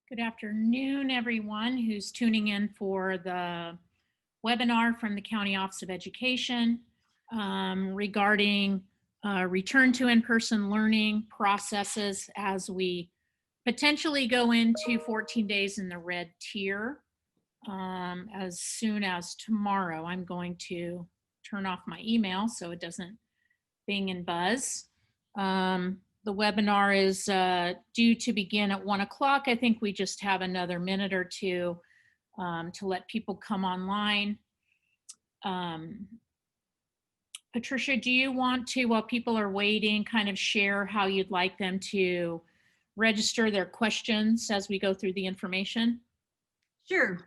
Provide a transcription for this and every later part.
Good afternoon, everyone who's tuning in for the webinar from the County Office of Education regarding return to in-person learning processes as we potentially go into 14 days in the red tier. As soon as tomorrow, I'm going to turn off my email so it doesn't bing and buzz. The webinar is due to begin at 1 o'clock. I think we just have another minute or two to let people come online. Patricia, do you want to, while people are waiting, kind of share how you'd like them to register their questions as we go through the information? Sure.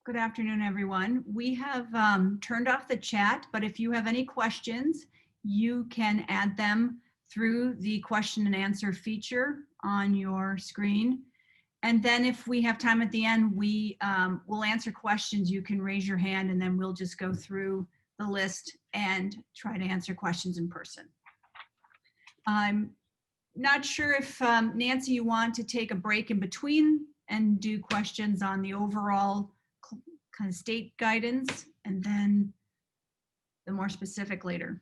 Good afternoon, everyone. We have turned off the chat, but if you have any questions, you can add them through the question and answer feature on your screen. And then if we have time at the end, we'll answer questions. You can raise your hand and then we'll just go through the list and try to answer questions in person. I'm not sure if Nancy, you want to take a break in between and do questions on the overall kind of state guidance and then the more specific later.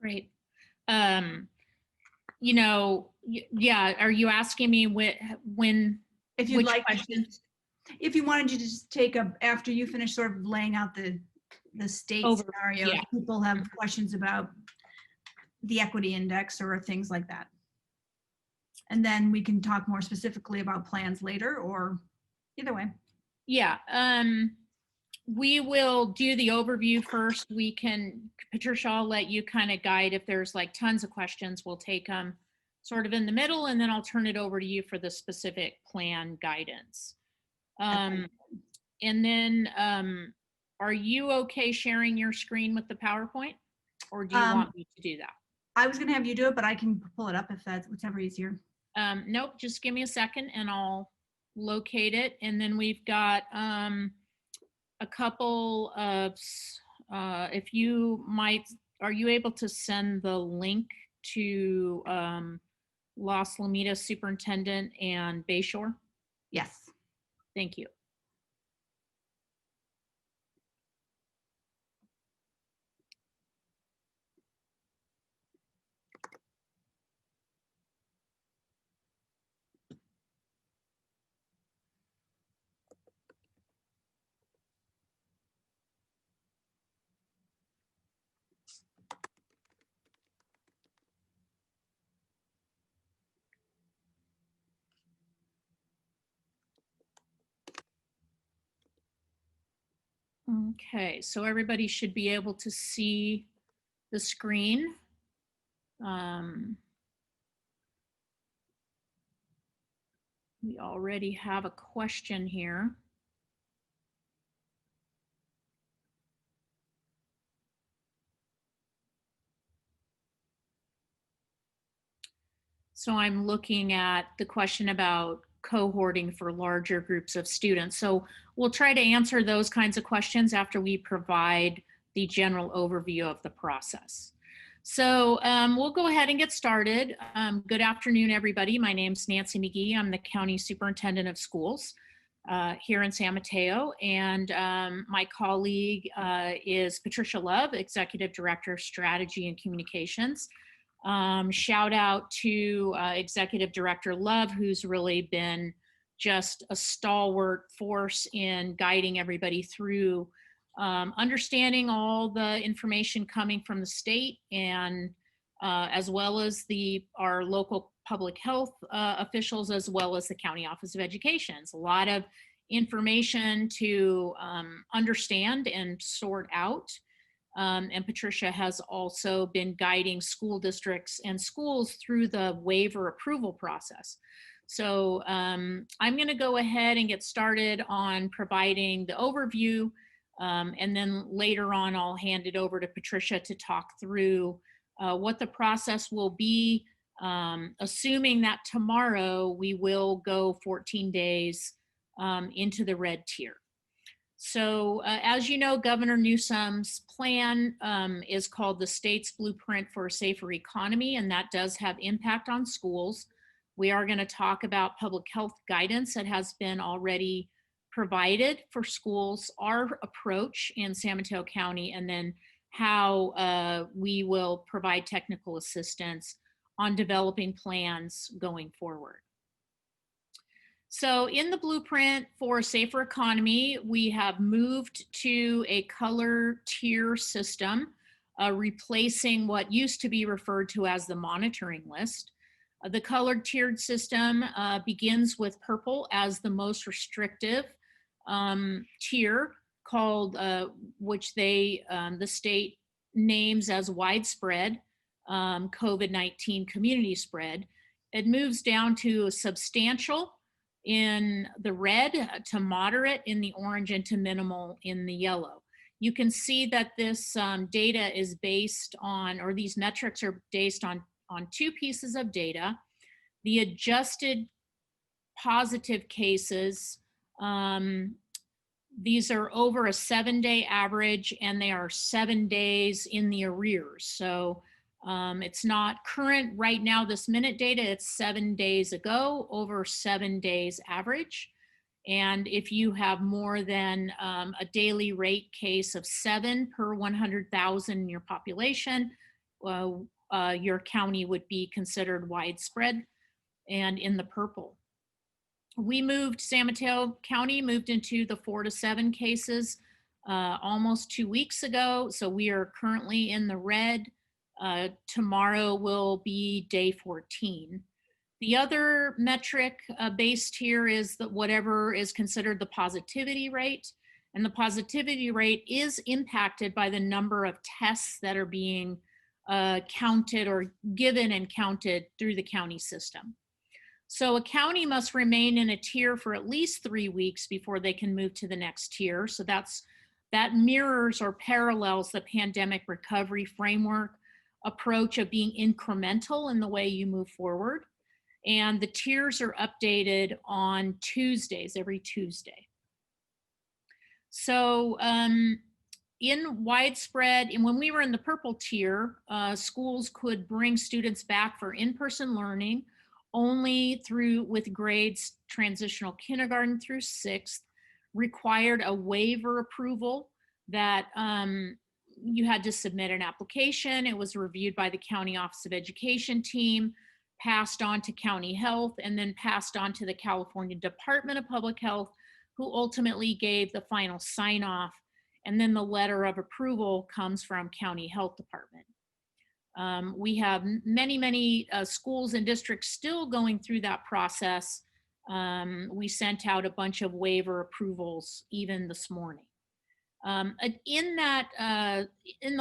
Great. You know, yeah, are you asking me when if you'd like questions? If you wanted to just take after you finish sort of laying out the state scenario, yeah. If people have questions about the equity index or things like that. And then we can talk more specifically about plans later, or either way. Yeah, we will do the overview first. Patricia, I'll let you kind of guide. If there's like tons of questions, we'll take them sort of in the middle, and then I'll turn it over to you for the specific plan guidance. And then are you okay sharing your screen with the PowerPoint, or do you want me to do that? I was going to have you do it, but I can pull it up if that's whatever easier. Nope, just give me a second and I'll locate it. And then we've got a couple of, if you might, are you able to send the link to Los Lomitas Superintendent and Bayshore? Yes. Thank you. Okay, so everybody should be able to see the screen. We already have a question here. So I'm looking at the question about cohorting for larger groups of students. So we'll try to answer those kinds of questions after we provide the general overview of the process. So we'll go ahead and get started. Good afternoon, everybody. My name's Nancy McGee. I'm the County Superintendent of Schools here in San Mateo. And my colleague is Patricia Love, Executive Director of Strategy and Communications. Shout out to Executive Director Love, who's really been just a stalwart force in guiding everybody through understanding all the information coming from the state, and as well as our local public health officials, as well as the County Office of Education. It's a lot of information to understand and sort out. And Patricia has also been guiding school districts and schools through the waiver approval process. So I'm going to go ahead and get started on providing the overview. And then later on, I'll hand it over to Patricia to talk through what the process will be, assuming that tomorrow we will go 14 days into the red tier. So as you know, Governor Newsom's plan is called the State's Blueprint for a Safer Economy, and that does have impact on schools. We are going to talk about public health guidance that has been already provided for schools, our approach in San Mateo County, and then how we will provide technical assistance on developing plans going forward. So in the blueprint for a safer economy, we have moved to a color tier system, replacing what used to be referred to as the monitoring list. The colored tiered system begins with purple as the most restrictive tier, called which the state names as widespread COVID-19 community spread. It moves down to substantial in the red, to moderate in the orange, and to minimal in the yellow. You can see that this data is based on, or these metrics are based on two pieces of data. The adjusted positive cases, these are over a 7-day average, and they are 7 days in the arrears. So it's not current right now, this minute data, it's 7 days ago, over 7 days average. And if you have more than a daily rate case of 7 per 100,000 in your population, your county would be considered widespread and in the purple. We moved, San Mateo County moved into the 4 to 7 cases almost 2 weeks ago. So we are currently in the red. Tomorrow will be day 14. The other metric based here is that whatever is considered the positivity rate. And the positivity rate is impacted by the number of tests that are being counted or given and counted through the county system. So a county must remain in a tier for at least 3 weeks before they can move to the next tier. So that mirrors or parallels the pandemic recovery framework approach of being incremental in the way you move forward. And the tiers are updated on Tuesdays, every Tuesday. So in widespread, and when we were in the purple tier, schools could bring students back for in-person learning only with grades transitional kindergarten through 6th, required a waiver approval that you had to submit an application. It was reviewed by the County Office of Education team, passed on to County Health, and then passed on to the California Department of Public Health, who ultimately gave the final sign off. And then the letter of approval comes from County Health Department. We have many schools and districts still going through that process. We sent out a bunch of waiver approvals even this morning. In the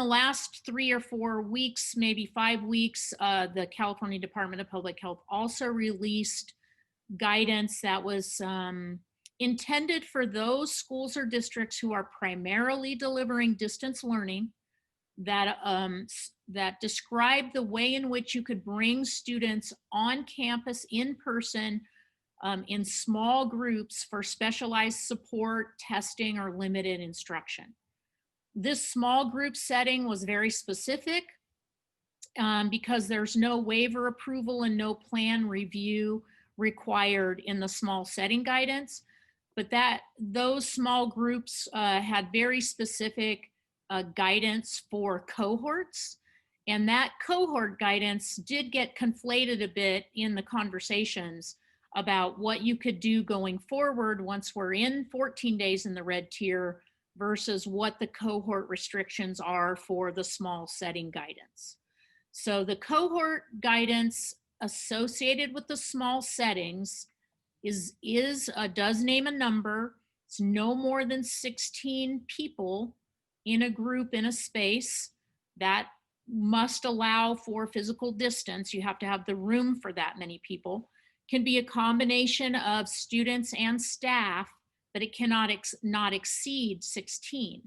last 3 or 4 weeks, maybe 5 weeks, the California Department of Public Health also released guidance that was intended for those schools or districts who are primarily delivering distance learning, that describe the way in which you could bring students on campus in person in small groups for specialized support, testing, or limited instruction. This small group setting was very specific because there's no waiver approval and no plan review required in the small setting guidance. But those small groups had very specific guidance for cohorts. And that cohort guidance did get conflated a bit in the conversations about what you could do going forward once we're in 14 days in the red tier versus what the cohort restrictions are for the small setting guidance. So the cohort guidance associated with the small settings does name a number. It's no more than 16 people in a group in a space. That must allow for physical distance. You have to have the room for that many people. Can be a combination of students and staff, but it cannot not exceed 16.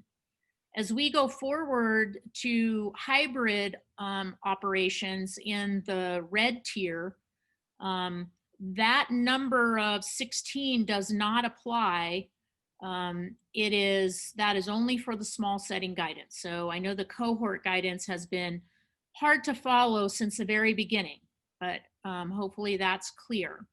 As we go forward to hybrid operations in the red tier, that number of 16 does not apply. That is only for the small setting guidance. So I know the cohort guidance has been hard to follow since the very beginning. but hopefully that's clear.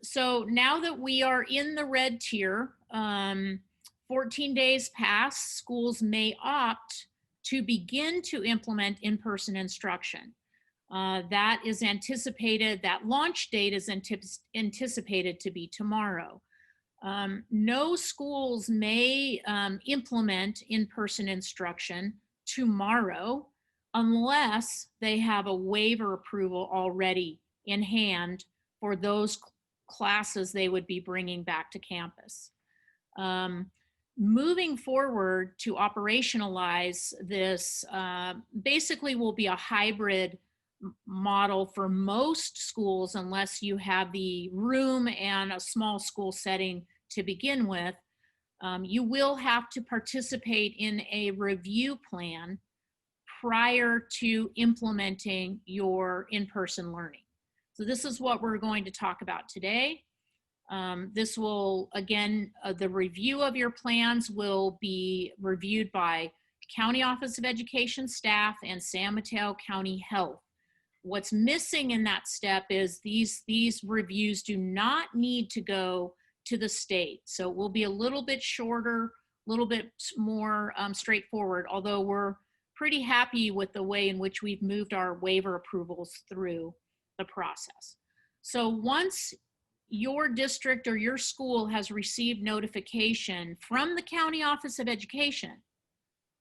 So now that we are in the red tier, 14 days past, schools may opt to begin to implement in-person instruction. That is anticipated, that launch date is anticipated to be tomorrow. No schools may implement in-person instruction tomorrow unless they have a waiver approval already in hand for those classes they would be bringing back to campus. Moving forward to operationalize this basically will be a hybrid model for most schools unless you have the room and a small school setting to begin with. You will have to participate in a review plan prior to implementing your in-person learning. So this is what we're going to talk about today. This will, again, the review of your plans will be reviewed by County Office of Education staff and San Mateo County Health. What's missing in that step is these reviews do not need to go to the state. So it will be a little bit shorter, a little bit more straightforward, although we're pretty happy with the way in which we've moved our waiver approvals through the process. So once your district or your school has received notification from the County Office of Education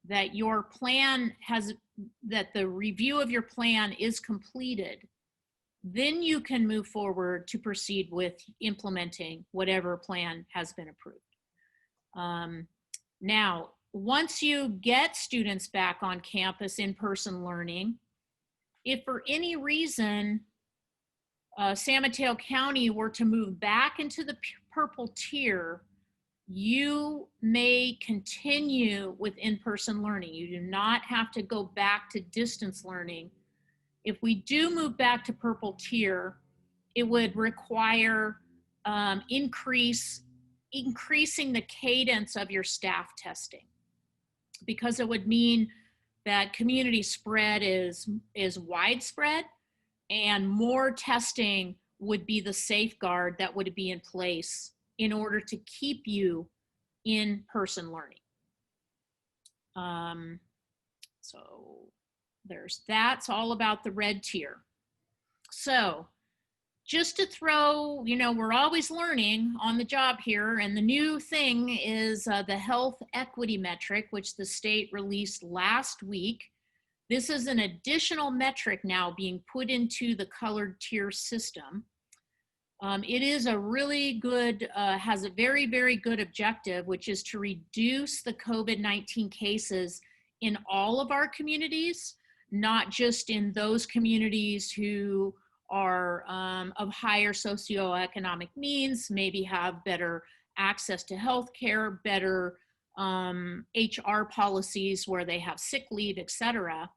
that your plan has, that the review of your plan is completed, then you can move forward to proceed with implementing whatever plan has been approved. Now, once you get students back on campus in-person learning, if for any reason San Mateo County were to move back into the purple tier, you may continue with in-person learning. You do not have to go back to distance learning. If we do move back to purple tier, it would require increasing the cadence of your staff testing, because it would mean that community spread is widespread, and more testing would be the safeguard that would be in place in order to keep you in person learning. So there's that's all about the red tier. So just to throw, we're always learning on the job here, and the new thing is the health equity metric, which the state released last week. This is an additional metric now being put into the colored tier system. It is a really good, has a very, very good objective, which is to reduce the COVID-19 cases in all of our communities, not just in those communities who are of higher socioeconomic means, maybe have better access to healthcare, better HR policies where they have sick leave, et cetera.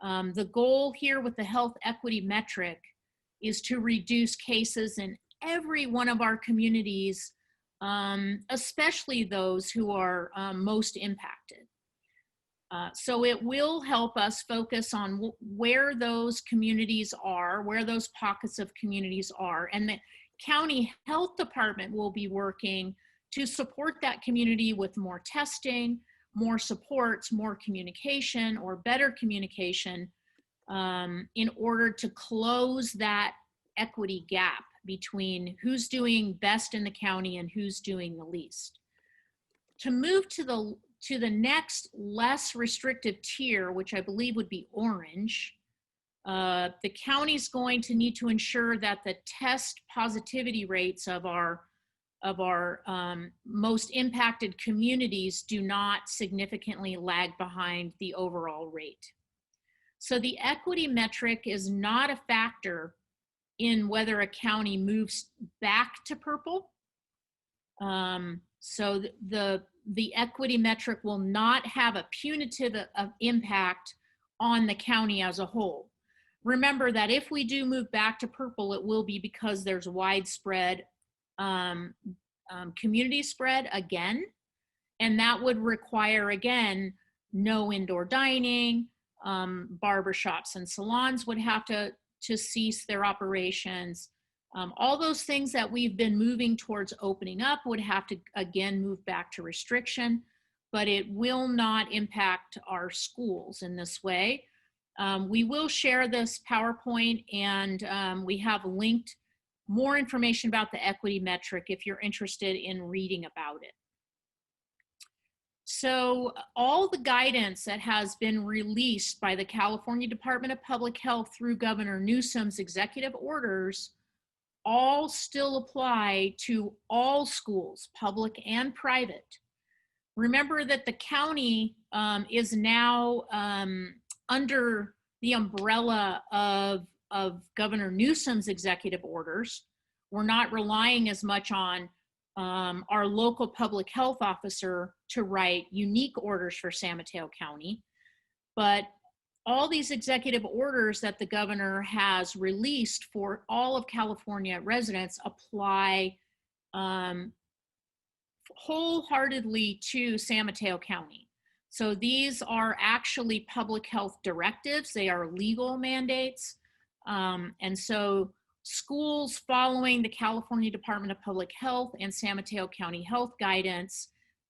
The goal here with the health equity metric is to reduce cases in every one of our communities, especially those who are most impacted. So it will help us focus on where those communities are, where those pockets of communities are, and the county health department will be working to support that community with more testing, more supports, more communication, or better communication in order to close that equity gap between who's doing best in the county and who's doing the least. To move to the next less restrictive tier, which I believe would be orange, the county's going to need to ensure that the test positivity rates of our most impacted communities do not significantly lag behind the overall rate. So the equity metric is not a factor in whether a county moves back to purple. So the equity metric will not have a punitive impact on the county as a whole. Remember that if we do move back to purple, it will be because there's widespread community spread again, and that would require, again, no indoor dining, barbershops and salons would have to cease their operations. All those things that we've been moving towards opening up would have to, again, move back to restriction, but it will not impact our schools in this way. We will share this PowerPoint, and we have linked more information about the equity metric if you're interested in reading about it. So all the guidance that has been released by the California Department of Public Health through Governor Newsom's executive orders all still apply to all schools, public and private. Remember that the county is now under the umbrella of Governor Newsom's executive orders. We're not relying as much on our local public health officer to write unique orders for San Mateo County, but all these executive orders that the governor has released for all of California residents apply wholeheartedly to San Mateo County. So these are actually public health directives. They are legal mandates. And so schools following the California Department of Public Health and San Mateo County Health guidance,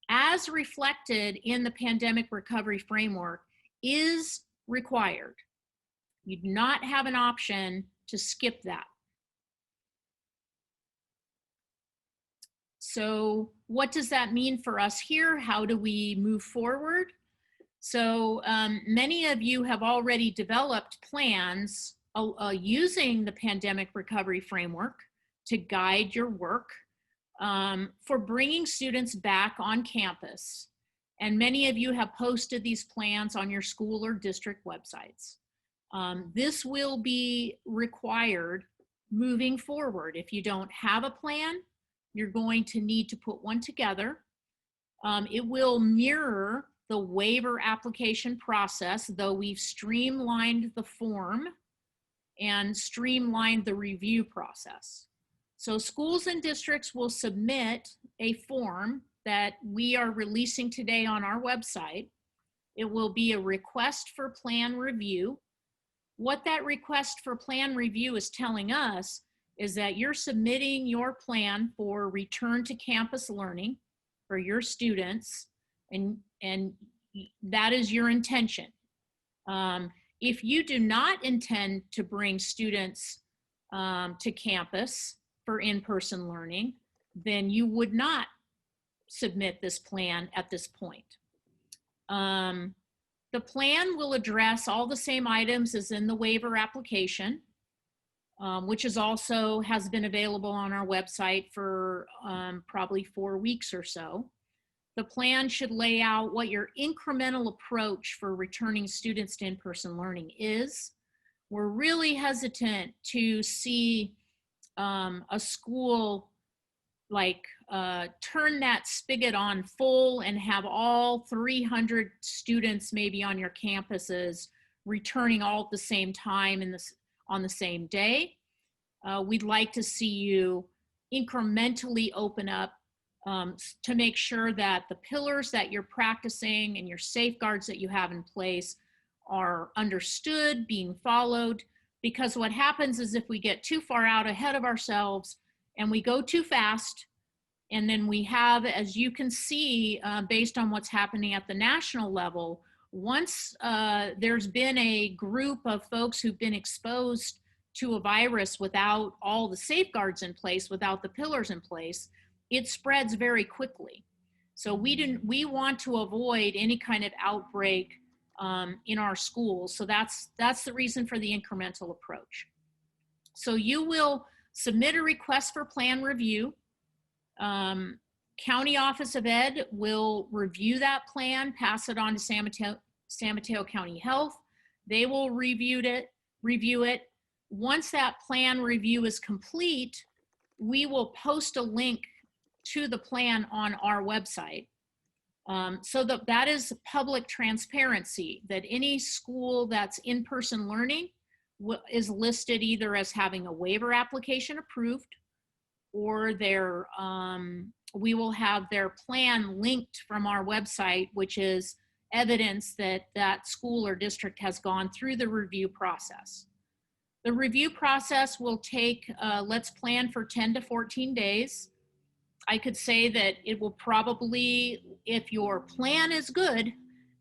as reflected in the pandemic recovery framework, is required. You do not have an option to skip that. So what does that mean for us here? How do we move forward? So many of you have already developed plans using the pandemic recovery framework to guide your work for bringing students back on campus. And many of you have posted these plans on your school or district websites. This will be required moving forward. If you don't have a plan, you're going to need to put one together. It will mirror the waiver application process, though we've streamlined the form and streamlined the review process. So schools and districts will submit a form that we are releasing today on our website. It will be a request for plan review. What that request for plan review is telling us is that you're submitting your plan for return to campus learning for your students, and that is your intention. If you do not intend to bring students to campus for in-person learning, then you would not submit this plan at this point. The plan will address all the same items as in the waiver application, which is also has been available on our website for probably 4 weeks or so. The plan should lay out what your incremental approach for returning students to in-person learning is. We're really hesitant to see a school like turn that spigot on full and have all 300 students maybe on your campuses returning all at the same time on the same day. We'd like to see you incrementally open up to make sure that the pillars that you're practicing and your safeguards that you have in place are understood, being followed, because what happens is if we get too far out ahead of ourselves and we go too fast, and then we have, as you can see, based on what's happening at the national level, once there's been a group of folks who've been exposed to a virus without all the safeguards in place, without the pillars in place, it spreads very quickly. So we want to avoid any kind of outbreak in our schools. So that's the reason for the incremental approach. So you will submit a request for plan review. County Office of Ed will review that plan, pass it on to San Mateo County Health. They will review it. Once that plan review is complete, we will post a link to the plan on our website. So that is public transparency, that any school that's in-person learning is listed either as having a waiver application approved, or we will have their plan linked from our website, which is evidence that that school or district has gone through the review process. The review process will take, let's plan for 10 to 14 days. I could say that it will probably, if your plan is good,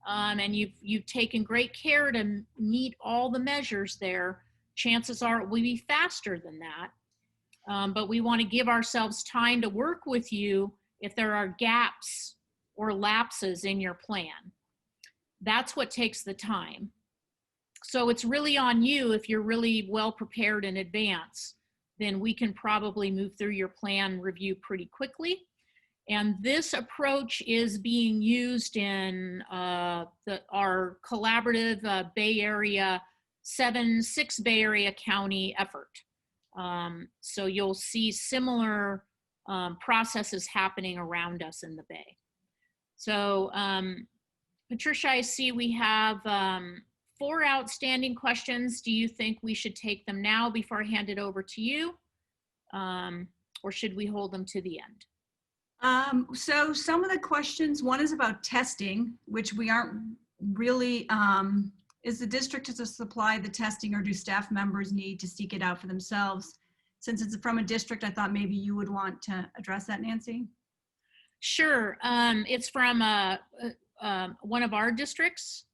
and you've taken great care to meet all the measures there, chances are it will be faster than that. But we want to give ourselves time to work with you if there are gaps or lapses in your plan. That's what takes the time. So it's really on you. If you're really well prepared in advance, then we can probably move through your plan review pretty quickly. And this approach is being used in our collaborative Bay Area, six Bay Area county effort. So you'll see similar processes happening around us in the Bay. So Patricia, I see we have 4 outstanding questions. Do you think we should take them now before I hand it over to you? Or should we hold them to the end? So some of the questions, one is about testing, which we aren't really, is the district to supply the testing, or do staff members need to seek it out for themselves? Since it's from a district, I thought maybe you would want to address that, Nancy. Sure. It's from one of our districts,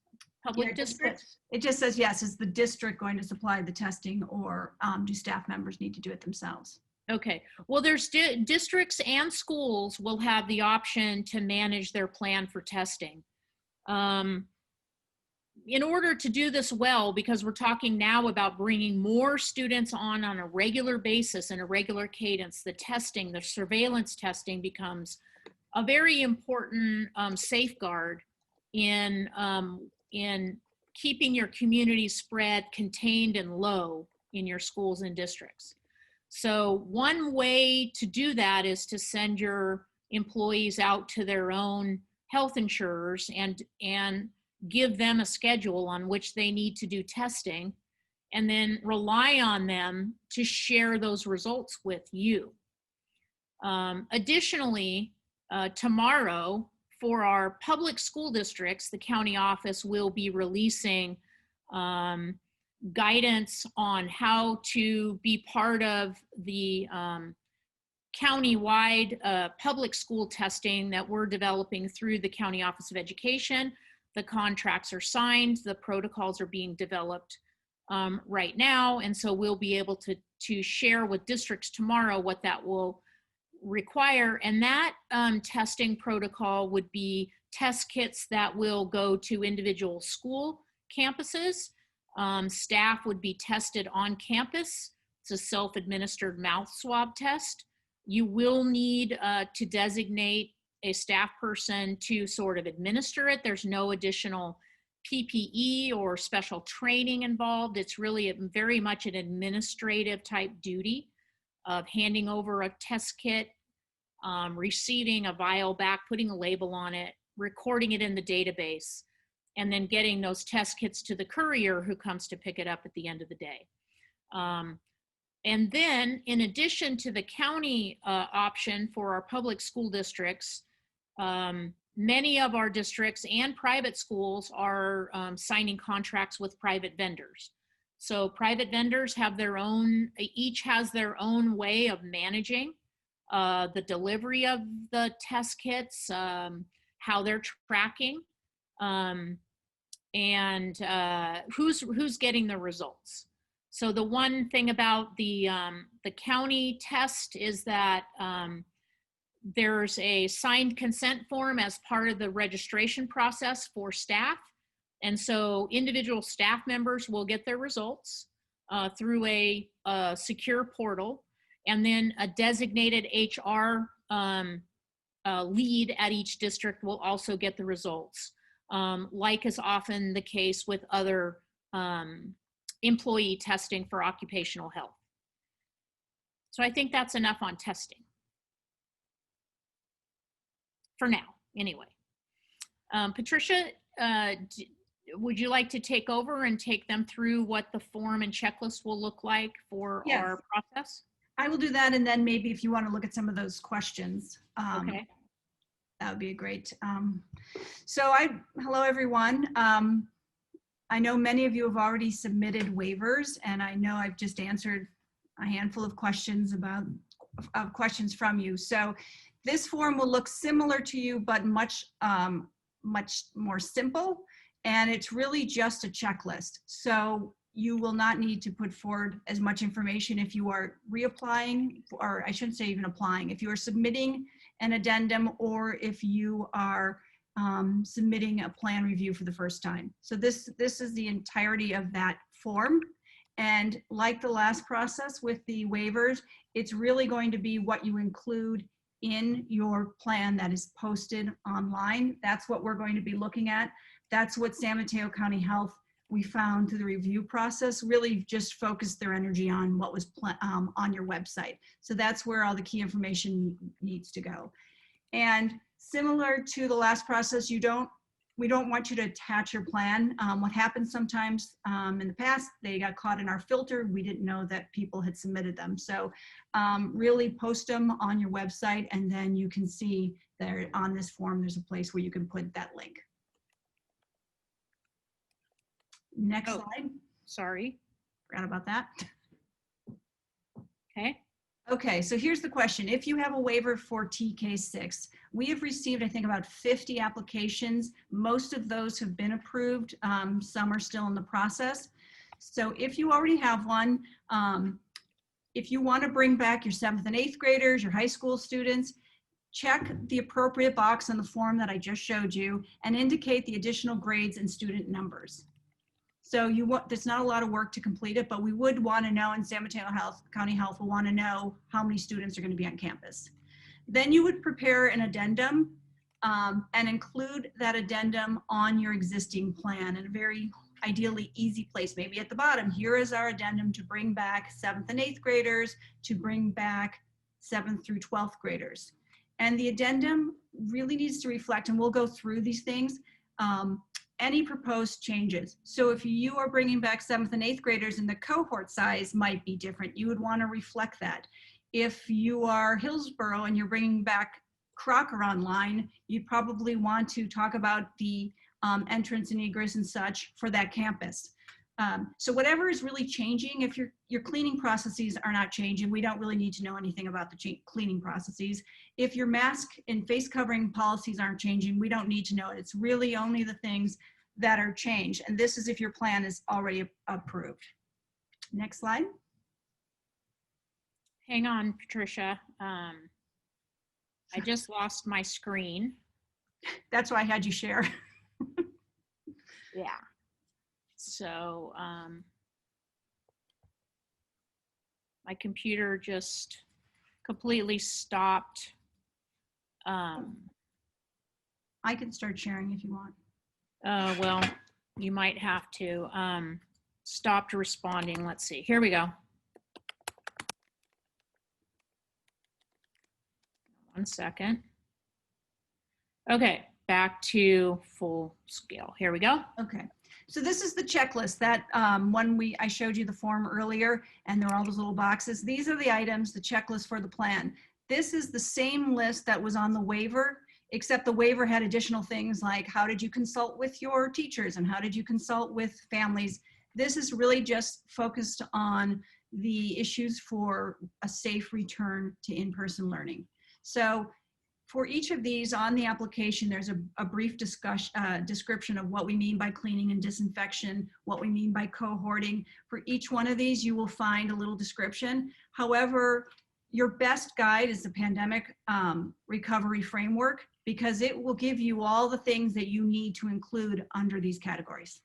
public districts. It just says, yes, is the district going to supply the testing, or do staff members need to do it themselves? Okay, well, there's districts and schools will have the option to manage their plan for testing. In order to do this well, because we're talking now about bringing more students on a regular basis and a regular cadence, the testing, the surveillance testing becomes a very important safeguard in keeping your community spread contained and low in your schools and districts. So one way to do that is to send your employees out to their own health insurers and give them a schedule on which they need to do testing, and then rely on them to share those results with you. Additionally, tomorrow for our public school districts, the county office will be releasing guidance on how to be part of the county-wide public school testing that we're developing through the County Office of Education. The contracts are signed, the protocols are being developed right now, and so we'll be able to share with districts tomorrow what that will require. And that testing protocol would be test kits that will go to individual school campuses. Staff would be tested on campus. It's a self-administered mouth swab test. You will need to designate a staff person to sort of administer it. There's no additional PPE or special training involved. It's really very much an administrative type duty of handing over a test kit, receiving a vial back, putting a label on it, recording it in the database, and then getting those test kits to the courier who comes to pick it up at the end of the day. And then in addition to the county option for our public school districts, many of our districts and private schools are signing contracts with private vendors. So private vendors have their own, each has their own way of managing the delivery of the test kits, how they're tracking, and who's getting the results. So the one thing about the county test is that there's a signed consent form as part of the registration process for staff. And so individual staff members will get their results through a secure portal, and then a designated HR lead at each district will also get the results, like is often the case with other employee testing for occupational health. So I think that's enough on testing. For now, anyway. Patricia, would you like to take over and take them through what the form and checklist will look like for our process? I will do that, and then maybe if you want to look at some of those questions. Okay. That would be a great. Hello everyone. I know many of you have already submitted waivers, and I know I've just answered a handful of questions questions from you. So this form will look similar to you, but much more simple. And it's really just a checklist. So you will not need to put forward as much information if you are reapplying, or I shouldn't say even applying, if you are submitting an addendum, or if you are submitting a plan review for the first time. So this is the entirety of that form. And like the last process with the waivers, it's really going to be what you include in your plan that is posted online. That's what we're going to be looking at. That's what San Mateo County Health, we found through the review process, really just focused their energy on what was on your website. So that's where all the key information needs to go. And similar to the last process, we don't want you to attach your plan. What happens sometimes in the past, they got caught in our filter. We didn't know that people had submitted them. So really post them on your website, and then you can see there on this form, there's a place where you can put that link. Next slide. Sorry. Forgot about that. Okay. Okay, so here's the question. If you have a waiver for TK6, we have received, I think, about 50 applications. Most of those have been approved. Some are still in the process. So if you already have one, if you want to bring back your 7th and 8th graders, your high school students, check the appropriate box on the form that I just showed you and indicate the additional grades and student numbers. So there's not a lot of work to complete it, but we would want to know, and San Mateo County Health will want to know how many students are going to be on campus. Then you would prepare an addendum and include that addendum on your existing plan in a very ideally easy place, maybe at the bottom. Here is our addendum to bring back 7th and 8th graders, to bring back 7th through 12th graders. And the addendum really needs to reflect, and we'll go through these things, any proposed changes. So if you are bringing back 7th and 8th graders and the cohort size might be different, you would want to reflect that. If you are Hillsborough and you're bringing back Crocker online, you'd probably want to talk about the entrance and egress and such for that campus. So whatever is really changing, if your cleaning processes are not changing, we don't really need to know anything about the cleaning processes. If your mask and face covering policies aren't changing, we don't need to know it. It's really only the things that are changed. And this is if your plan is already approved. Next slide. Hang on, Patricia. I just lost my screen. That's why I had you share. Yeah. So my computer just completely stopped. I can start sharing if you want. Well, you might have to. Stopped responding. Let's see. Here we go. One second. Okay, back to full scale. Here we go. Okay. So this is the checklist that I showed you the form earlier, and there are all those little boxes. These are the items, the checklist for the plan. This is the same list that was on the waiver, except the waiver had additional things like how did you consult with your teachers and how did you consult with families. This is really just focused on the issues for a safe return to in-person learning. So for each of these on the application, there's a brief description of what we mean by cleaning and disinfection, what we mean by cohorting. For each one of these, you will find a little description. However, your best guide is the pandemic recovery framework, because it will give you all the things that you need to include under these categories.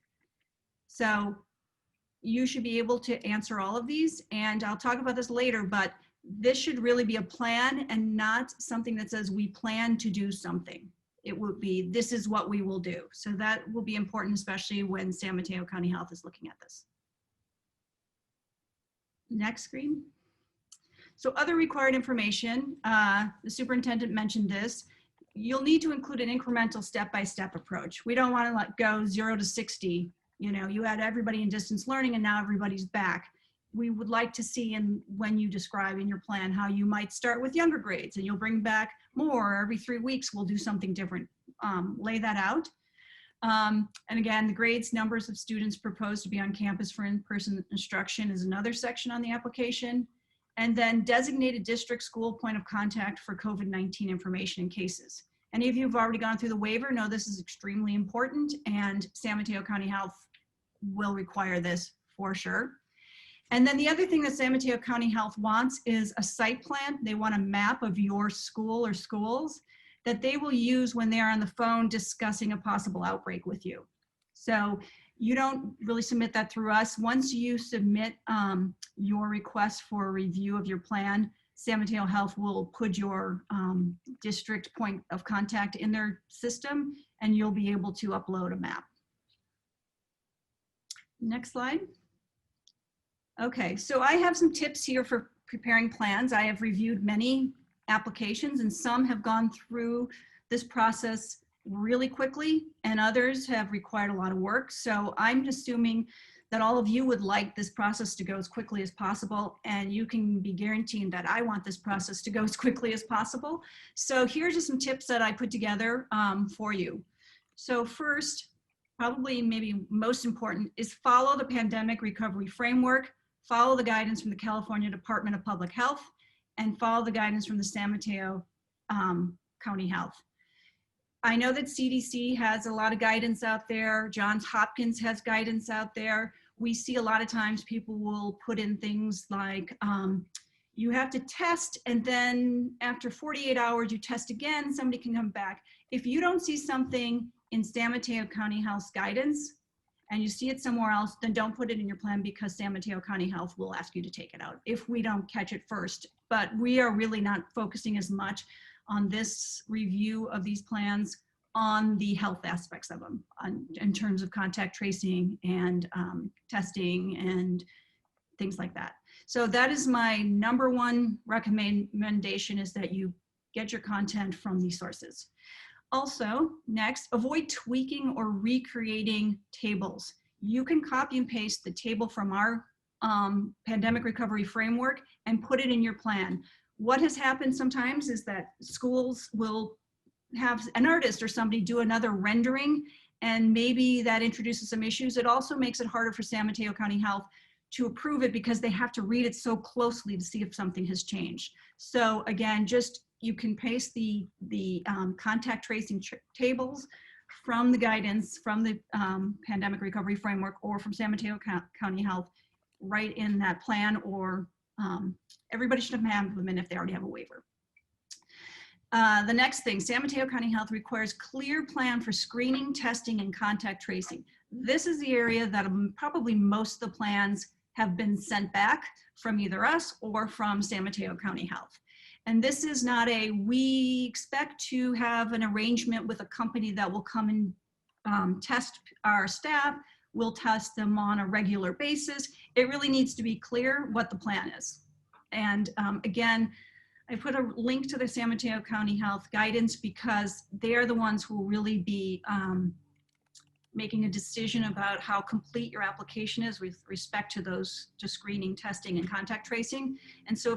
So you should be able to answer all of these, and I'll talk about this later, but this should really be a plan and not something that says we plan to do something. It would be, this is what we will do. So that will be important, especially when San Mateo County Health is looking at this. Next screen. So other required information, the superintendent mentioned this. You'll need to include an incremental step-by-step approach. We don't want to let go 0 to 60. You know, you had everybody in distance learning and now everybody's back. we would like to see in when you describe in your plan how you might start with younger grades and you'll bring back more every 3 weeks. We'll do something different. Lay that out. And again, the grades, numbers of students proposed to be on campus for in-person instruction is another section on the application. And then designated district school point of contact for COVID-19 information and cases. Any of you who've already gone through the waiver know this is extremely important, and San Mateo County Health will require this for sure. And then the other thing that San Mateo County Health wants is a site plan. They want a map of your school or schools that they will use when they're on the phone discussing a possible outbreak with you. So you don't really submit that through us. Once you submit your request for a review of your plan, San Mateo Health will put your district point of contact in their system, and you'll be able to upload a map. Next slide. Okay, so I have some tips here for preparing plans. I have reviewed many applications, and some have gone through this process really quickly, and others have required a lot of work. So I'm assuming that all of you would like this process to go as quickly as possible, and you can be guaranteed that I want this process to go as quickly as possible. So here's just some tips that I put together for you. So first, probably maybe most important, is follow the pandemic recovery framework, follow the guidance from the California Department of Public Health, and follow the guidance from the San Mateo County Health. I know that CDC has a lot of guidance out there. Johns Hopkins has guidance out there. We see a lot of times people will put in things like, you have to test, and then after 48 hours, you test again, somebody can come back. If you don't see something in San Mateo County Health's guidance, and you see it somewhere else, then don't put it in your plan, because San Mateo County Health will ask you to take it out if we don't catch it first. But we are really not focusing as much on this review of these plans on the health aspects of them, in terms of contact tracing and testing and things like that. So that is my number one recommendation, is that you get your content from these sources. Also, next, avoid tweaking or recreating tables. You can copy and paste the table from our pandemic recovery framework and put it in your plan. What has happened sometimes is that schools will have an artist or somebody do another rendering, and maybe that introduces some issues. It also makes it harder for San Mateo County Health to approve it, because they have to read it so closely to see if something has changed. So again, just you can paste the contact tracing tables from the guidance from the pandemic recovery framework or from San Mateo County Health right in that plan, or everybody should have them in if they already have a waiver. The next thing, San Mateo County Health requires clear plan for screening, testing, and contact tracing. This is the area that probably most of the plans have been sent back from either us or from San Mateo County Health. And this is not a, we expect to have an arrangement with a company that will come and test our staff. We'll test them on a regular basis. It really needs to be clear what the plan is. And again, I put a link to the San Mateo County Health guidance, because they're the ones who will really be making a decision about how complete your application is with respect to those, to screening, testing, and contact tracing. And so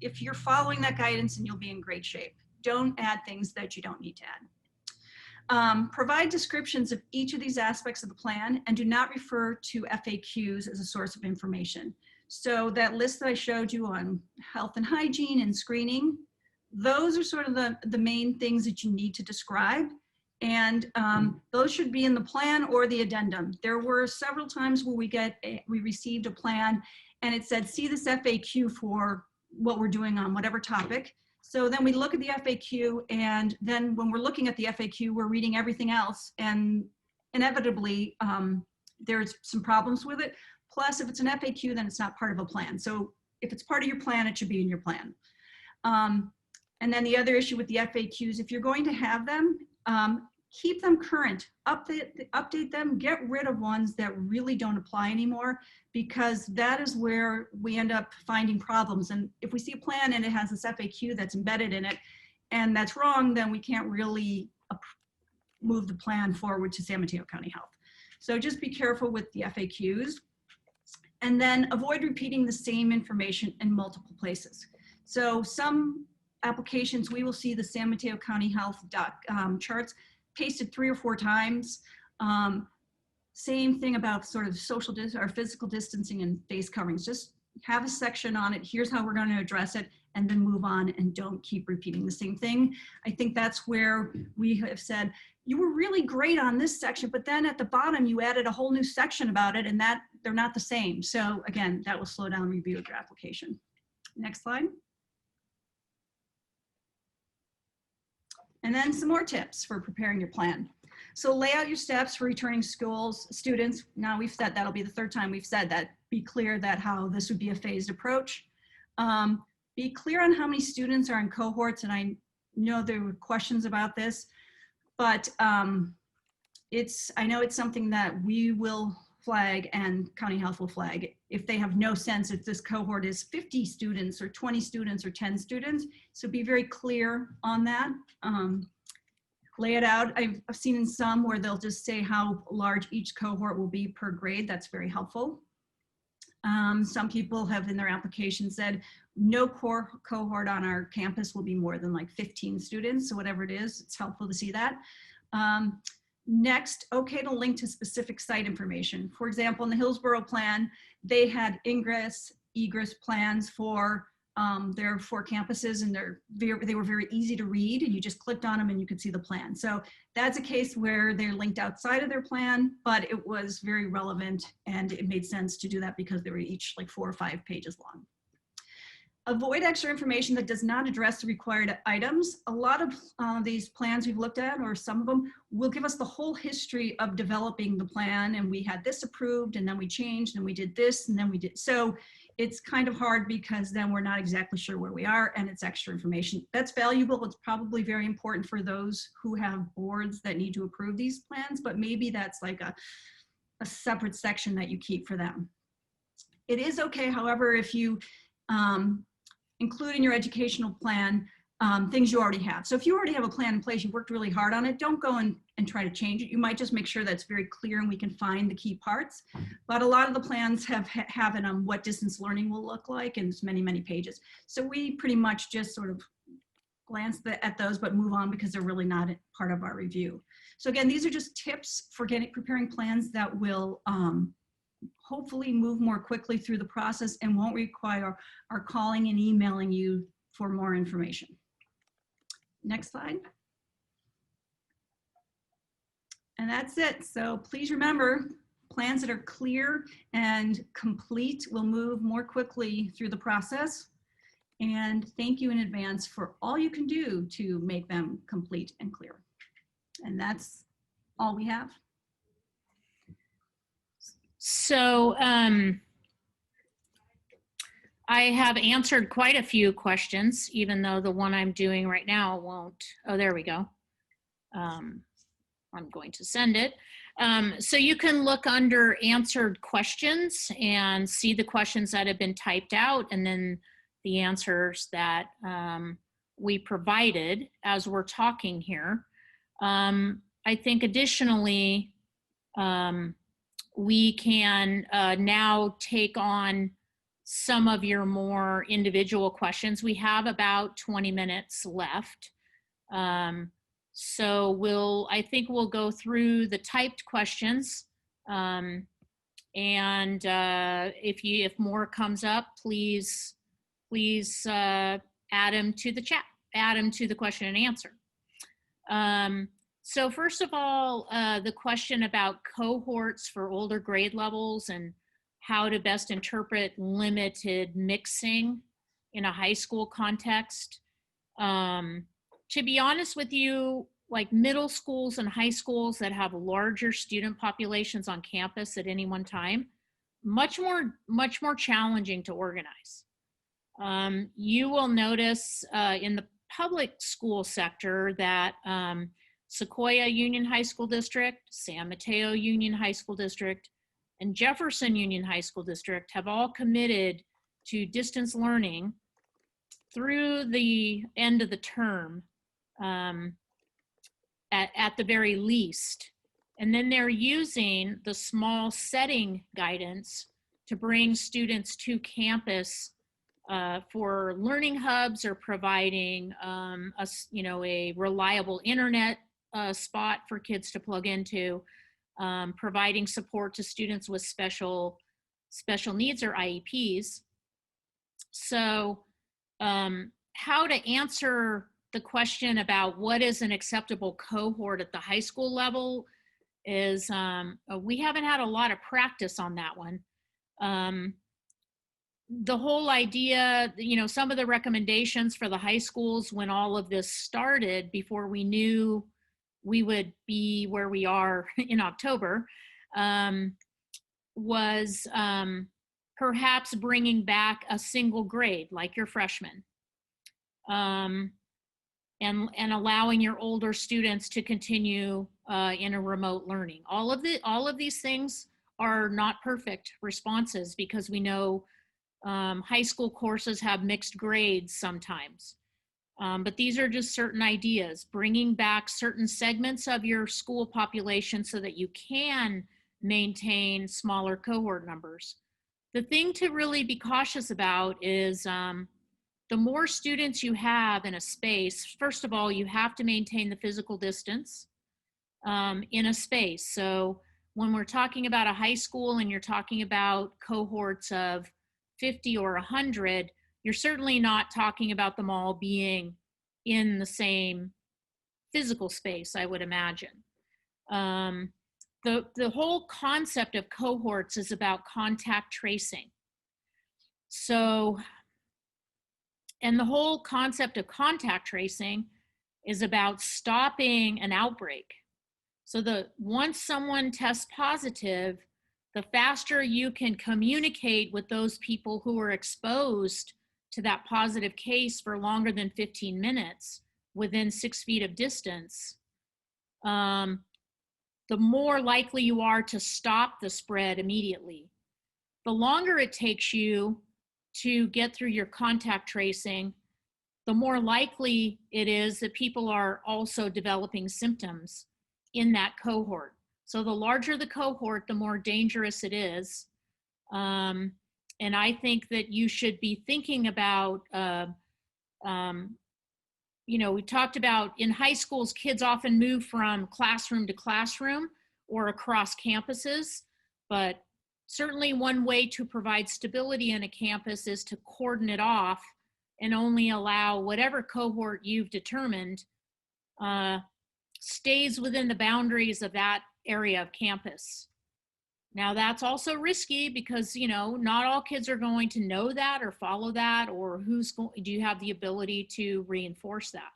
if you're following that guidance, and you'll be in great shape. Don't add things that you don't need to add. Provide descriptions of each of these aspects of the plan, and do not refer to FAQs as a source of information. So that list that I showed you on health and hygiene and screening, those are sort of the main things that you need to describe. And those should be in the plan or the addendum. There were several times where we received a plan and it said, see this FAQ for what we're doing on whatever topic. So then we look at the FAQ, and then when we're looking at the FAQ, we're reading everything else, and inevitably there's some problems with it. Plus, if it's an FAQ, then it's not part of a plan. So if it's part of your plan, it should be in your plan. And then the other issue with the FAQs, if you're going to have them, keep them current, update them, get rid of ones that really don't apply anymore, because that is where we end up finding problems. And if we see a plan and it has this FAQ that's embedded in it, and that's wrong, then we can't really move the plan forward to San Mateo County Health. So just be careful with the FAQs. And then avoid repeating the same information in multiple places. So some applications, we will see the San Mateo County Health charts pasted 3 or 4 times. Same thing about sort of social or physical distancing and face coverings. Just have a section on it. Here's how we're going to address it, and then move on, and don't keep repeating the same thing. I think that's where we have said, you were really great on this section, but then at the bottom you added a whole new section about it, and that they're not the same. So again, that will slow down review of your application. Next slide. And then some more tips for preparing your plan. So lay out your steps for returning students. Now we've said, that'll be the 3rd time we've said that. Be clear that how this would be a phased approach. Be clear on how many students are in cohorts, and I know there were questions about this, but I know it's something that we will flag and County Health will flag if they have no sense if this cohort is 50 students or 20 students or 10 students. So be very clear on that. Lay it out. I've seen in some where they'll just say how large each cohort will be per grade. That's very helpful. Some people have in their application said no core cohort on our campus will be more than like 15 students. So whatever it is, it's helpful to see that. Next, okay to link to specific site information. For example, in the Hillsborough plan, they had ingress, egress plans for their 4 campuses, and they were very easy to read, and you just clicked on them and you could see the plan. So that's a case where they're linked outside of their plan, but it was very relevant, and it made sense to do that because they were each like 4 or 5 pages long. Avoid extra information that does not address the required items. A lot of these plans we've looked at, or some of them, will give us the whole history of developing the plan, and we had this approved, and then we changed, and we did this, and then we did. So it's kind of hard because then we're not exactly sure where we are, and it's extra information. That's valuable. It's probably very important for those who have boards that need to approve these plans, but maybe that's like a separate section that you keep for them. It is okay, however, if you include in your educational plan things you already have. So if you already have a plan in place, you worked really hard on it, don't go and try to change it. You might just make sure that's very clear and we can find the key parts. But a lot of the plans have it on what distance learning will look like, and it's many, many pages. So we pretty much just sort of glance at those, but move on because they're really not part of our review. So again, these are just tips for preparing plans that will hopefully move more quickly through the process and won't require our calling and emailing you for more information. Next slide. And that's it. So please remember, plans that are clear and complete will move more quickly through the process. And thank you in advance for all you can do to make them complete and clear. And that's all we have. So I have answered quite a few questions, even though the one I'm doing right now won't. Oh, there we go. I'm going to send it. So you can look under answered questions and see the questions that have been typed out, and then the answers that we provided as we're talking here. I think additionally, we can now take on some of your more individual questions. We have about 20 minutes left. So I think we'll go through the typed questions. And if more comes up, please add them to the chat, add them to the question and answer. So first of all, the question about cohorts for older grade levels and how to best interpret limited mixing in a high school context. To be honest with you, like middle schools and high schools that have larger student populations on campus at any one time, much more challenging to organize. You will notice in the public school sector that Sequoia Union High School District, San Mateo Union High School District, and Jefferson Union High School District have all committed to distance learning through the end of the term at the very least. And then they're using the small setting guidance to bring students to campus for learning hubs or providing a reliable internet spot for kids to plug into, providing support to students with special needs or IEPs. So how to answer the question about what is an acceptable cohort at the high school level is we haven't had a lot of practice on that one. The whole idea, some of the recommendations for the high schools when all of this started, before we knew we would be where we are in October, was perhaps bringing back a single grade like your freshmen, and allowing your older students to continue in a remote learning. All of these things are not perfect responses, because we know high school courses have mixed grades sometimes. But these are just certain ideas, bringing back certain segments of your school population so that you can maintain smaller cohort numbers. The thing to really be cautious about is the more students you have in a space, first of all, you have to maintain the physical distance in a space. So when we're talking about a high school and you're talking about cohorts of 50 or 100, you're certainly not talking about them all being in the same physical space, I would imagine. The whole concept of cohorts is about contact tracing. So, and the whole concept of contact tracing is about stopping an outbreak. So once someone tests positive, the faster you can communicate with those people who are exposed to that positive case for longer than 15 minutes within 6 feet of distance, the more likely you are to stop the spread immediately. The longer it takes you to get through your contact tracing, the more likely it is that people are also developing symptoms in that cohort. So the larger the cohort, the more dangerous it is. And I think that you should be thinking about, we talked about in high schools, kids often move from classroom to classroom or across campuses, but certainly one way to provide stability in a campus is to cordon it off and only allow whatever cohort you've determined stays within the boundaries of that area of campus. Now that's also risky because, not all kids are going to know that or follow that, or do you have the ability to reinforce that?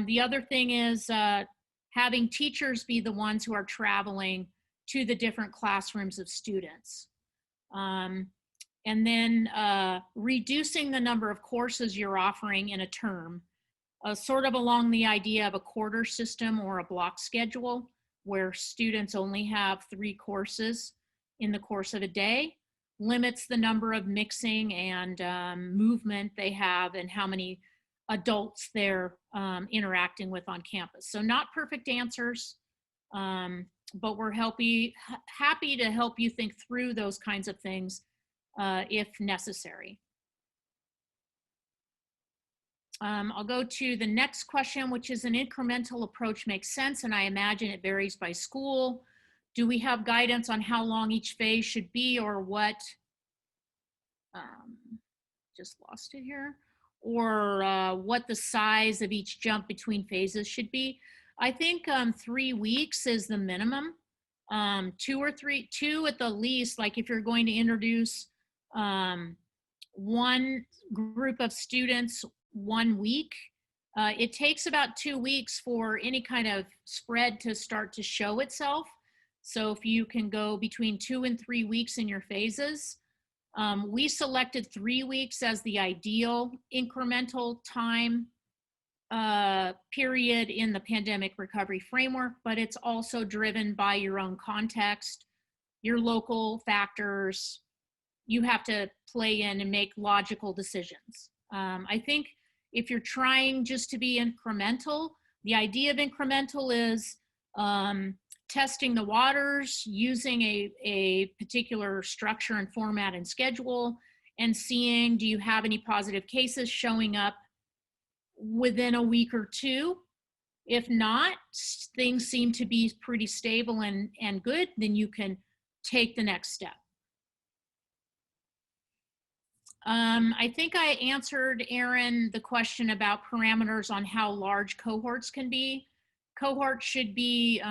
The other thing is having teachers be the ones who are traveling to the different classrooms of students. And then reducing the number of courses you're offering in a term, sort of along the idea of a quarter system or a block schedule, where students only have 3 courses in the course of a day, limits the number of mixing and movement they have and how many adults they're interacting with on campus. So not perfect answers, but we're happy to help you think through those kinds of things if necessary. I'll go to the next question, which is an incremental approach makes sense, and I imagine it varies by school. Do we have guidance on how long each phase should be, or what, just lost it here, or what the size of each jump between phases should be? I think 3 weeks is the minimum. 2 at the least, like if you're going to introduce one group of students 1 week, it takes about 2 weeks for any kind of spread to start to show itself. So if you can go between 2 and 3 weeks in your phases, we selected 3 weeks as the ideal incremental time period in the pandemic recovery framework, but it's also driven by your own context, your local factors. You have to play in and make logical decisions. I think if you're trying just to be incremental, the idea of incremental is testing the waters, using a particular structure and format and schedule, and seeing, do you have any positive cases showing up within a week or two? If not, things seem to be pretty stable and good, then you can take the next step. I think I answered, Aaron, the question about parameters on how large cohorts can be. Cohorts should be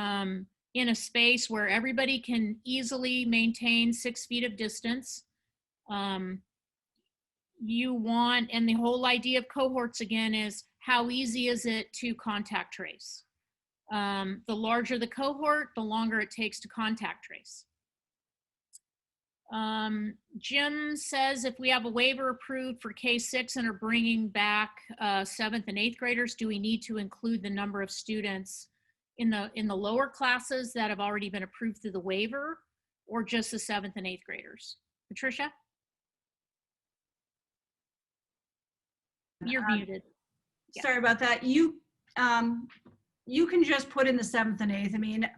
in a space where everybody can easily maintain 6 feet of distance. You want, and the whole idea of cohorts again is how easy is it to contact trace? The larger the cohort, the longer it takes to contact trace. Jim says, if we have a waiver approved for K-6 and are bringing back 7th and 8th graders, do we need to include the number of students in the lower classes that have already been approved through the waiver, or just the 7th and 8th graders? Patricia? You're muted. Yeah. Sorry about that. You can just put in the 7th and 8th. I mean,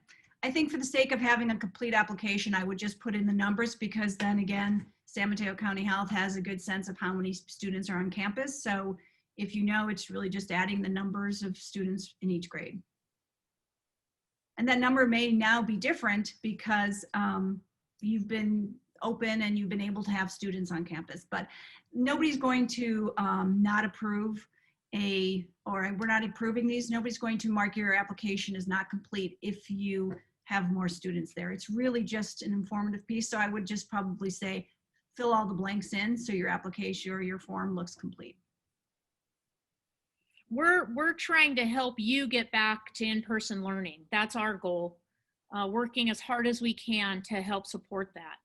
I think for the sake of having a complete application, I would just put in the numbers, because then again, San Mateo County Health has a good sense of how many students are on campus. So if you know, it's really just adding the numbers of students in each grade. And that number may now be different because you've been open and you've been able to have students on campus, but nobody's going to not approve or we're not approving these. Nobody's going to mark your application as not complete if you have more students there. It's really just an informative piece. So I would just probably say, fill all the blanks in so your application or your form looks complete. We're trying to help you get back to in-person learning. That's our goal, working as hard as we can to help support that.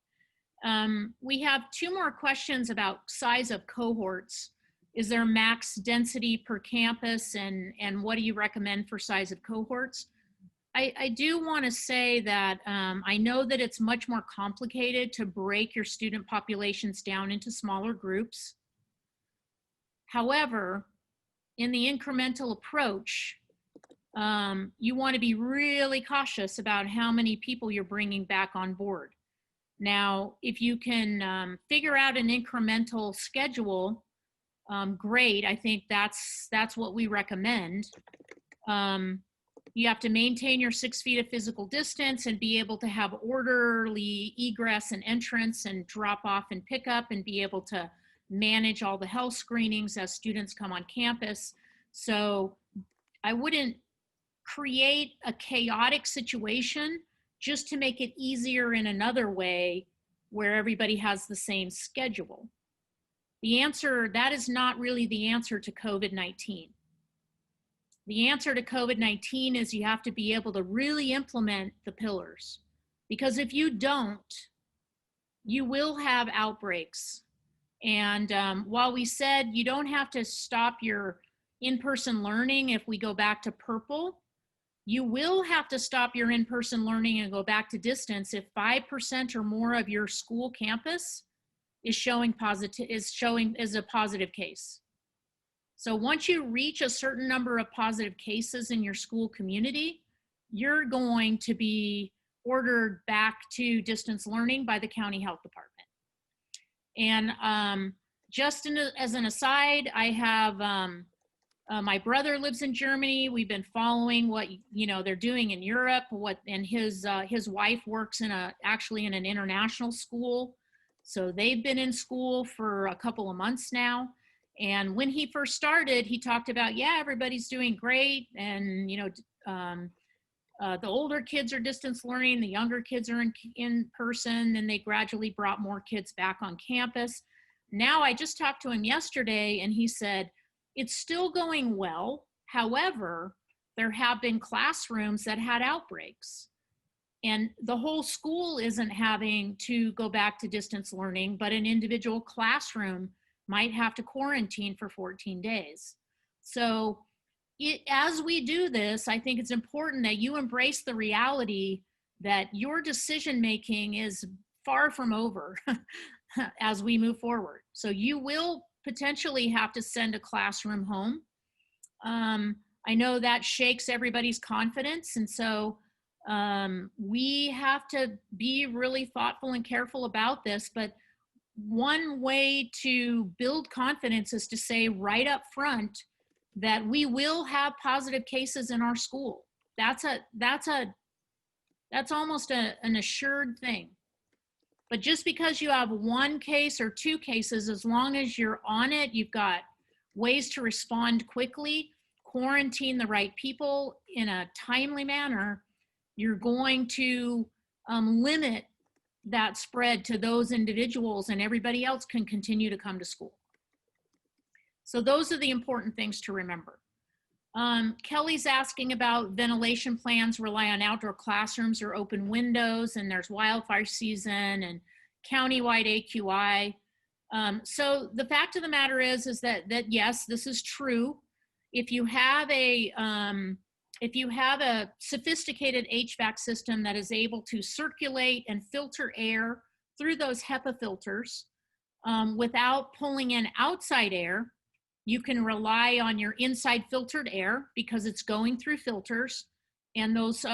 We have 2 more questions about size of cohorts. Is there max density per campus, and what do you recommend for size of cohorts? I do want to say that I know that it's much more complicated to break your student populations down into smaller groups. However, in the incremental approach, you want to be really cautious about how many people you're bringing back on board. Now, if you can figure out an incremental schedule, great. I think that's what we recommend. You have to maintain your 6 feet of physical distance and be able to have orderly egress and entrance and drop off and pick up, and be able to manage all the health screenings as students come on campus. So I wouldn't create a chaotic situation just to make it easier in another way where everybody has the same schedule. The answer, that is not really the answer to COVID-19. The answer to COVID-19 is you have to be able to really implement the pillars, because if you don't, you will have outbreaks. And while we said you don't have to stop your in-person learning if we go back to purple, you will have to stop your in-person learning and go back to distance if 5% or more of your school campus is showing is a positive case. So once you reach a certain number of positive cases in your school community, you're going to be ordered back to distance learning by the county health department. And just as an aside, I have my brother lives in Germany. We've been following what they're doing in Europe. And his wife works actually in an international school. So they've been in school for a couple of months now. And when he first started, he talked about, yeah, everybody's doing great. And, the older kids are distance learning, the younger kids are in person, and they gradually brought more kids back on campus. Now I just talked to him yesterday and he said, it's still going well. However, there have been classrooms that had outbreaks. And the whole school isn't having to go back to distance learning, but an individual classroom might have to quarantine for 14 days. So as we do this, I think it's important that you embrace the reality that your decision-making is far from over as we move forward. So you will potentially have to send a classroom home. I know that shakes everybody's confidence. And so We have to be really thoughtful and careful about this, but one way to build confidence is to say right up front that we will have positive cases in our school. That's almost an assured thing. But just because you have one case or two cases, as long as you're on it, you've got ways to respond quickly, quarantine the right people in a timely manner, you're going to limit that spread to those individuals, and everybody else can continue to come to school. So those are the important things to remember. Kelly's asking about ventilation plans rely on outdoor classrooms or open windows, and there's wildfire season and countywide AQI. So the fact of the matter is that yes, this is true. If you have a sophisticated HVAC system that is able to circulate and filter air through those HEPA filters without pulling in outside air, you can rely on your inside filtered air because it's going through filters, and those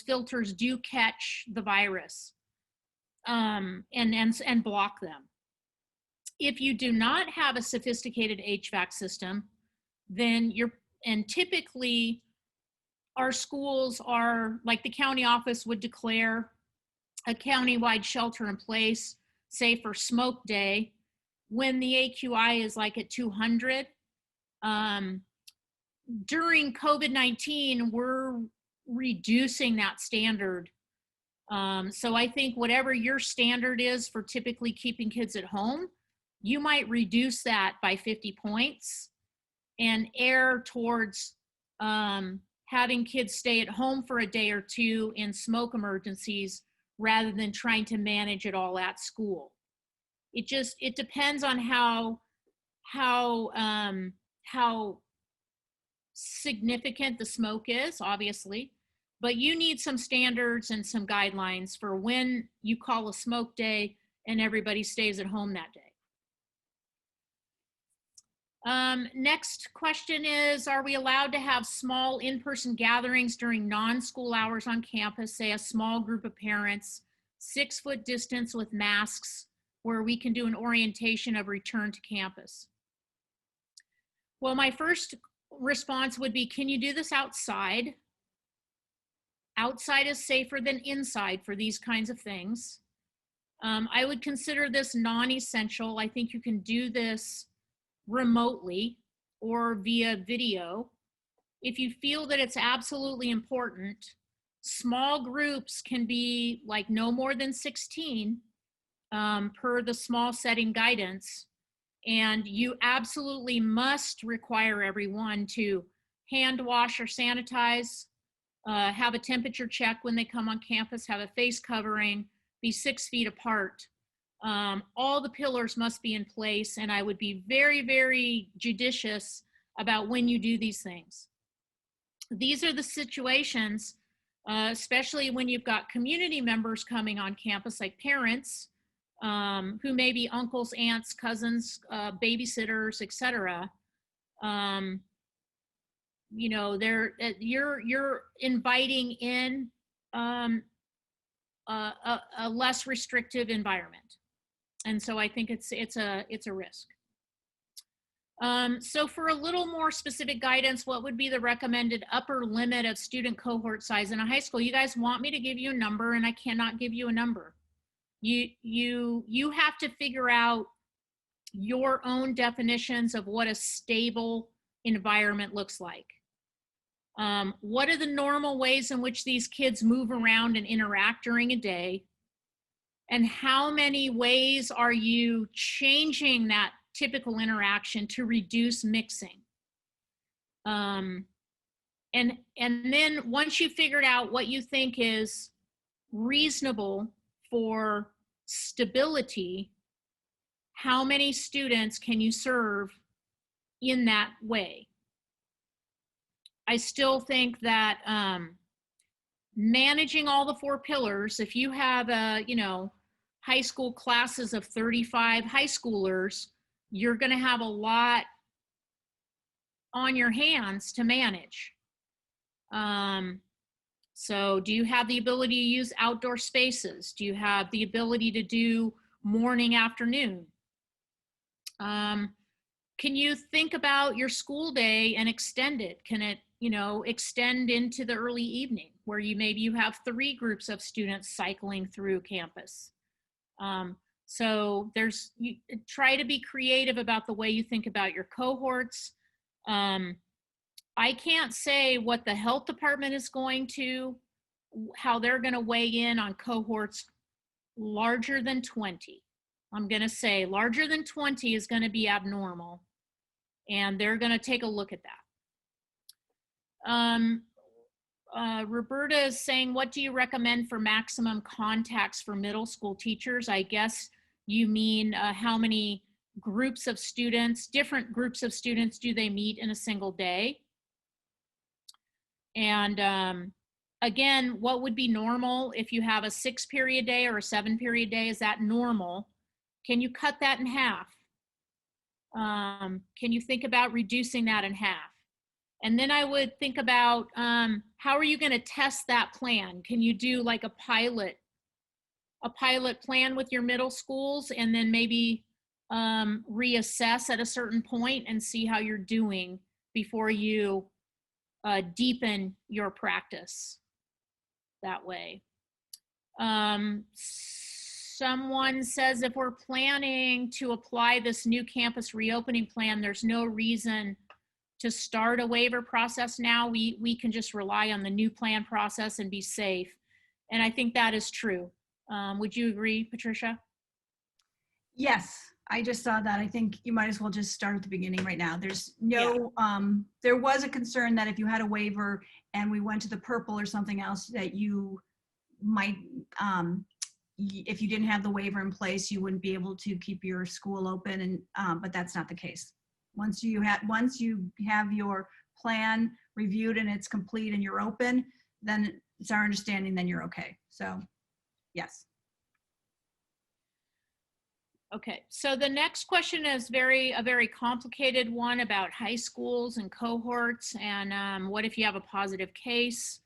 filters do catch the virus and block them. If you do not have a sophisticated HVAC system, then typically our schools are, like the county office would declare a countywide shelter in place, say for smoke day, when the AQI is like at 200. During COVID-19, we're reducing that standard. So I think whatever your standard is for typically keeping kids at home, you might reduce that by 50 points and err towards having kids stay at home for a day or two in smoke emergencies rather than trying to manage it all at school. It depends on how significant the smoke is, obviously, but you need some standards and some guidelines for when you call a smoke day and everybody stays at home that day. Next question is, are we allowed to have small in-person gatherings during non-school hours on campus, say a small group of parents, 6-foot distance with masks, where we can do an orientation of return to campus? Well, my first response would be, can you do this outside? Outside is safer than inside for these kinds of things. I would consider this non-essential. I think you can do this remotely or via video. If you feel that it's absolutely important, small groups can be like no more than 16 per the small setting guidance. And you absolutely must require everyone to hand wash or sanitize, have a temperature check when they come on campus, have a face covering, be 6 feet apart. All the pillars must be in place, and I would be very, very judicious about when you do these things. These are the situations, especially when you've got community members coming on campus, like parents, who may be uncles, aunts, cousins, babysitters, etc. You know, you're inviting in a less restrictive environment, and so I think it's a risk. So for a little more specific guidance, what would be the recommended upper limit of student cohort size in a high school? You guys want me to give you a number, and I cannot give you a number. You have to figure out your own definitions of what a stable environment looks like. What are the normal ways in which these kids move around and interact during a day? And how many ways are you changing that typical interaction to reduce mixing? And then once you've figured out what you think is reasonable for stability, how many students can you serve in that way? I still think that managing all the 4 pillars, if you have high school classes of 35 high schoolers, you're going to have a lot on your hands to manage. So do you have the ability to use outdoor spaces? Do you have the ability to do morning, afternoon? Can you think about your school day and extend it? Can it, extend into the early evening where maybe you have 3 groups of students cycling through campus? So you try to be creative about the way you think about your cohorts. I can't say what the health department is how they're going to weigh in on cohorts larger than 20. I'm going to say larger than 20 is going to be abnormal, and they're going to take a look at that. Roberta is saying, what do you recommend for maximum contacts for middle school teachers? I guess you mean how many groups of students, different groups of students do they meet in a single day? And again, what would be normal if you have a 6-period day or a 7-period day? Is that normal? Can you cut that in half? Can you think about reducing that in half? And then I would think about how are you going to test that plan? Can you do like a pilot plan with your middle schools, and then maybe reassess at a certain point and see how you're doing before you deepen your practice that way. Someone says if we're planning to apply this new campus reopening plan, there's no reason to start a waiver process now. We can just rely on the new plan process and be safe. And I think that is true. Would you agree, Patricia? Yes, I just saw that. I think you might as well just start at the beginning right now. There's no, there was a concern that if you had a waiver and we went to the purple or something else, that you might, if you didn't have the waiver in place, you wouldn't be able to keep your school open. And but that's not the case. Once you have your plan reviewed and it's complete and you're open, then it's our understanding, then you're okay. So, yes. Okay, so the next question is a very complicated one about high schools and cohorts, and what if you have a positive case?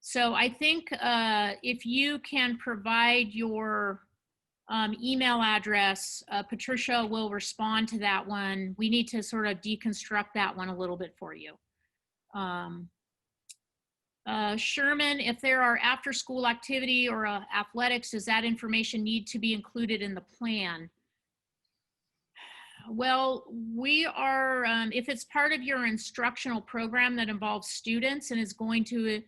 So I think if you can provide your email address, Patricia will respond to that one. We need to sort of deconstruct that one a little bit for you. Sherman, if there are after-school activity or athletics, does that information need to be included in the plan? Well, we are, if it's part of your instructional program that involves students and is going to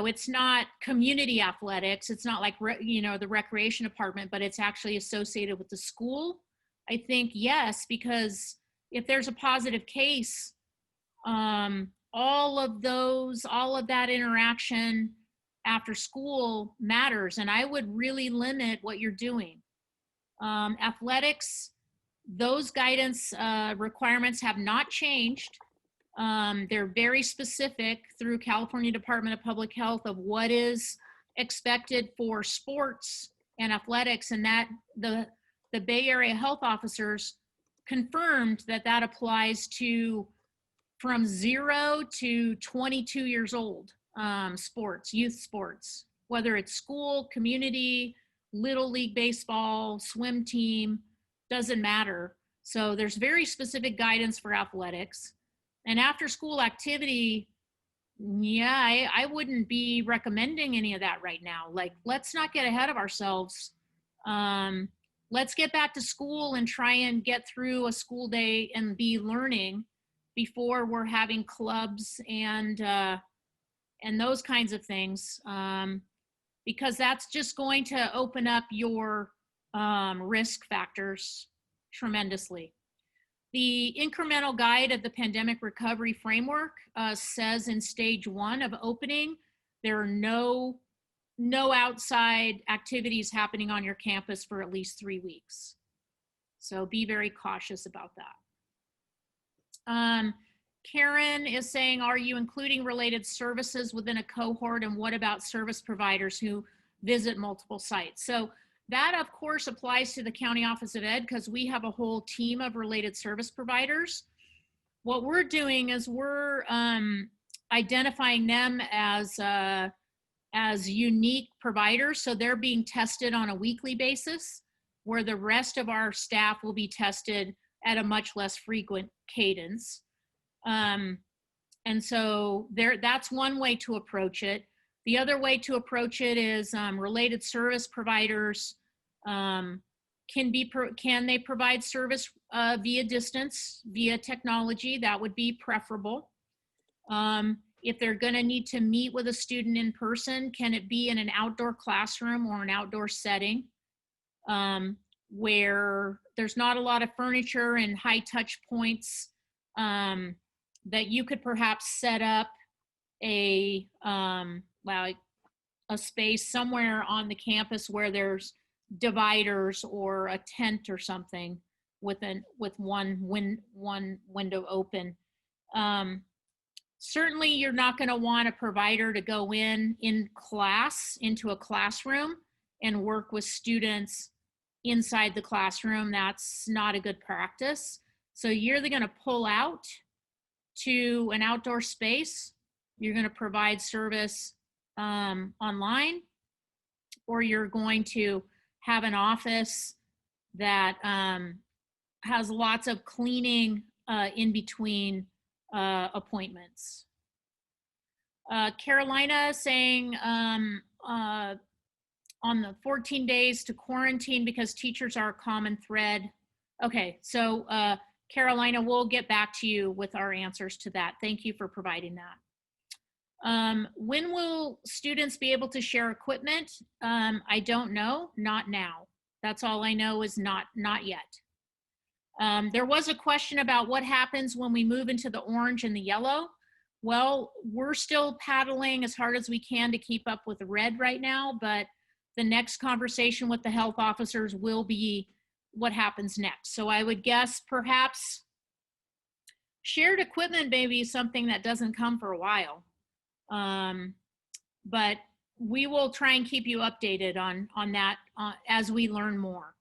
it's not community athletics. It's not like, the recreation department, but it's actually associated with the school. I think yes, because if there's a positive case, all of that interaction after school matters. And I would really limit what you're doing. Athletics, those guidance requirements have not changed. They're very specific through California Department of Public Health of what is expected for sports and athletics, and that the Bay Area health officers confirmed that applies to from 0 to 22 years old sports, youth sports, whether it's school, community, little league baseball, swim team, doesn't matter. So there's very specific guidance for athletics. And after school activity, yeah, I wouldn't be recommending any of that right now. Like, let's not get ahead of ourselves. Let's get back to school and try and get through a school day and be learning before we're having clubs and those kinds of things, because that's just going to open up your risk factors tremendously. The incremental guide of the pandemic recovery framework says in stage 1 of opening, there are no outside activities happening on your campus for at least 3 weeks. So be very cautious about that. Karen is saying, are you including related services within a cohort, and what about service providers who visit multiple sites? So that, of course, applies to the County Office of Ed because we have a whole team of related service providers. what we're doing is we're identifying them as unique providers. So they're being tested on a weekly basis, where the rest of our staff will be tested at a much less frequent cadence. And so that's one way to approach it. The other way to approach it is related service providers can they provide service via distance, via technology? That would be preferable. If they're going to need to meet with a student in person, can it be in an outdoor classroom or an outdoor setting where there's not a lot of furniture and high touch points, that you could perhaps set up a space somewhere on the campus where there's dividers or a tent or something with one window open. Certainly you're not going to want a provider to go in class into a classroom and work with students inside the classroom. That's not a good practice. So you're either going to pull out to an outdoor space, you're going to provide service online, or you're going to have an office that has lots of cleaning in between appointments. Carolina saying on the 14 days to quarantine because teachers are a common thread. Okay, so Carolina, we'll get back to you with our answers to that. Thank you for providing that. When will students be able to share equipment? I don't know, not now. That's all I know is not yet. There was a question about what happens when we move into the orange and the yellow. Well, we're still paddling as hard as we can to keep up with the red right now, but the next conversation with the health officers will be what happens next. So I would guess perhaps shared equipment may be something that doesn't come for a while. But we will try and keep you updated on that as we learn more.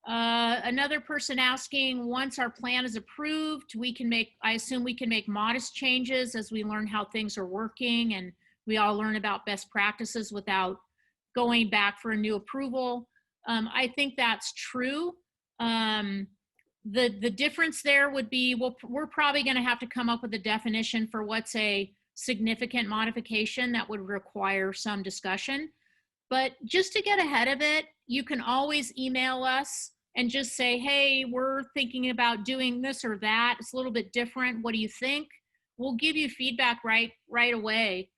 Another person asking, once our plan is approved, I assume we can make modest changes as we learn how things are working and we all learn about best practices without going back for a new approval. I think that's true. The difference there would be, we're probably going to have to come up with a definition for what's a significant modification that would require some discussion. But just to get ahead of it, you can always email us and just say, hey, we're thinking about doing this or that. It's a little bit different. What do you think? We'll give you feedback right away.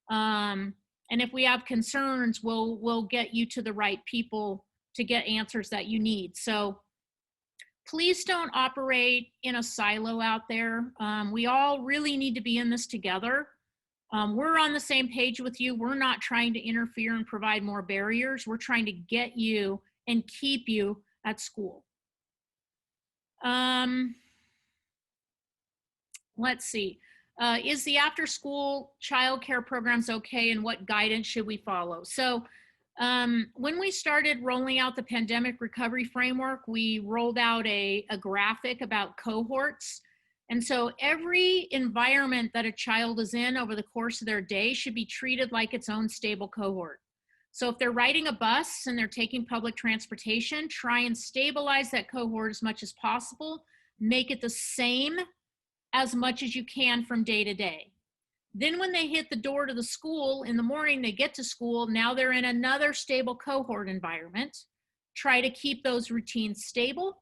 And if we have concerns, we'll get you to the right people to get answers that you need. So please don't operate in a silo out there. We all really need to be in this together. We're on the same page with you. We're not trying to interfere and provide more barriers. We're trying to get you and keep you at school. Let's see. Is the after-school childcare programs okay, and what guidance should we follow? So when we started rolling out the pandemic recovery framework, we rolled out a graphic about cohorts. And so every environment that a child is in over the course of their day should be treated like its own stable cohort. So if they're riding a bus and they're taking public transportation, try and stabilize that cohort as much as possible. Make it the same as much as you can from day to day. Then when they hit the door to the school in the morning, they get to school, now they're in another stable cohort environment. Try to keep those routines stable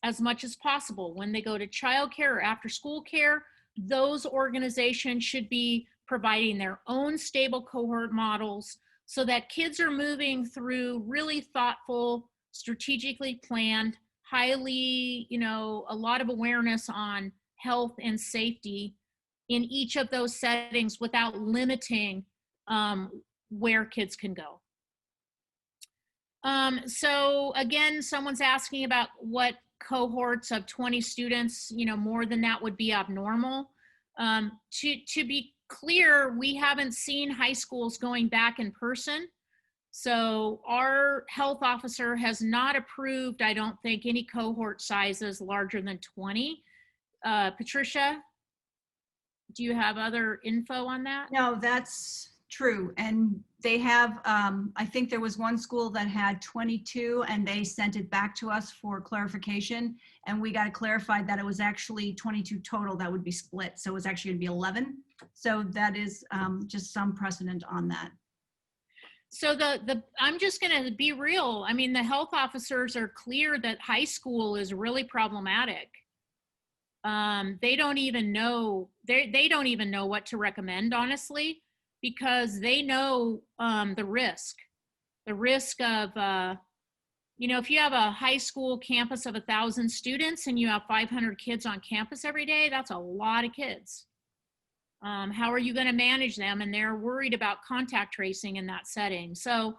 as much as possible. When they go to childcare or after school care, those organizations should be providing their own stable cohort models so that kids are moving through really thoughtful, strategically planned, highly, a lot of awareness on health and safety in each of those settings without limiting where kids can go. So again, someone's asking about what cohorts of 20 students, more than that would be abnormal. To be clear, we haven't seen high schools going back in person. So our health officer has not approved, I don't think, any cohort sizes larger than 20. Patricia, do you have other info on that? No, that's true. And they have, I think there was one school that had 22 and they sent it back to us for clarification. And we got it clarified that it was actually 22 total that would be split. So it was actually gonna be 11. So that is just some precedent on that. So I'm just going to be real. I mean, the health officers are clear that high school is really problematic. They don't even know, they don't even know what to recommend, honestly, because they know the risk of, you know, if you have a high school campus of 1,000 students and you have 500 kids on campus every day, that's a lot of kids. How are you going to manage them? And they're worried about contact tracing in that setting. So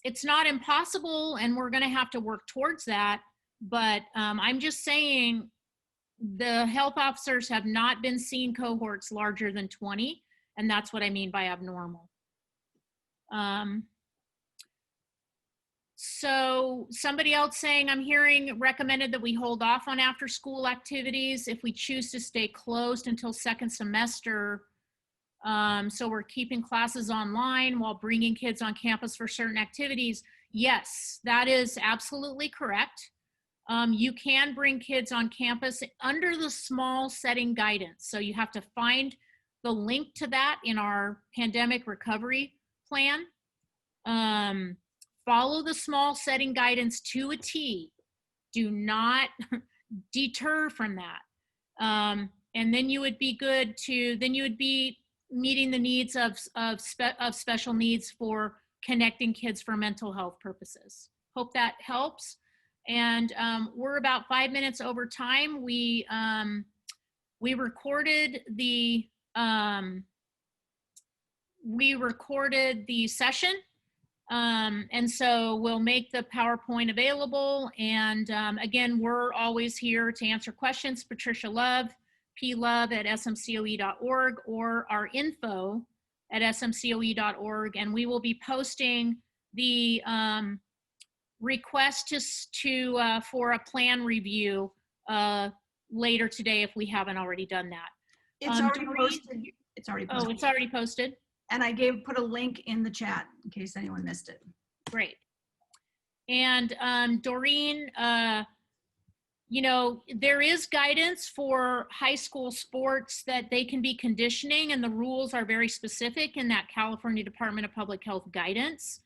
it's not impossible, and we're going to have to work towards that. But I'm just saying the health officers have not been seeing cohorts larger than 20, and that's what I mean by abnormal. So somebody else saying, I'm hearing recommended that we hold off on after school activities if we choose to stay closed until second semester. So we're keeping classes online while bringing kids on campus for certain activities. Yes, that is absolutely correct. You can bring kids on campus under the small setting guidance. So you have to find the link to that in our pandemic recovery plan. Follow the small setting guidance to a T. Do not deter from that. And then you would be good to, then you would be meeting the needs of special needs for connecting kids for mental health purposes. Hope that helps. And we're about 5 minutes over time. We recorded the session. And so we'll make the PowerPoint available. And again, we're always here to answer questions. Patricia Love, plove@smcoe.org, or our info@smcoe.org. And we will be posting the request for a plan review later today if we haven't already done that. It's already posted. It's already posted. Oh, it's already posted. And I put a link in the chat in case anyone missed it. Great. And Doreen, you know, there is guidance for high school sports that they can be conditioning, and the rules are very specific in that California Department of Public Health guidance.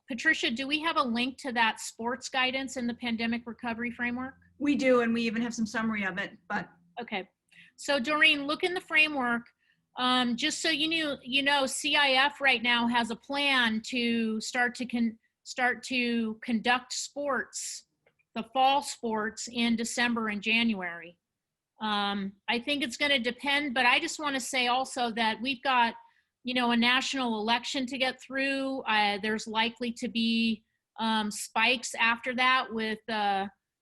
Patricia, do we have a link to that sports guidance in the pandemic recovery framework? We do, and we even have some summary of it, but. Okay. So Doreen, look in the framework. Just so you know, CIF right now has a plan to start to conduct sports, the fall sports, in December and January. I think it's going to depend, but I just want to say also that we've got, you know, a national election to get through. There's likely to be spikes after that with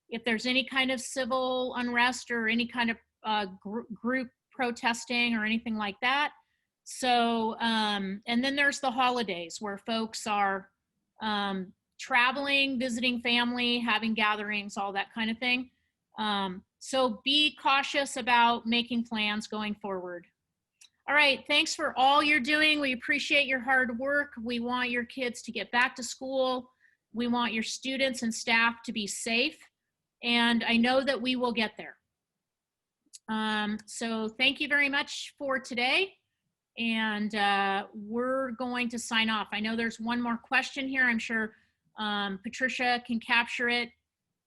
if there's any kind of civil unrest or any kind of group protesting or anything like that. So, and then there's the holidays where folks are traveling, visiting family, having gatherings, all that kind of thing. So be cautious about making plans going forward. All right, thanks for all you're doing. We appreciate your hard work. We want your kids to get back to school. We want your students and staff to be safe. And I know that we will get there. So thank you very much for today. And we're going to sign off. I know there's one more question here. I'm sure Patricia can capture it.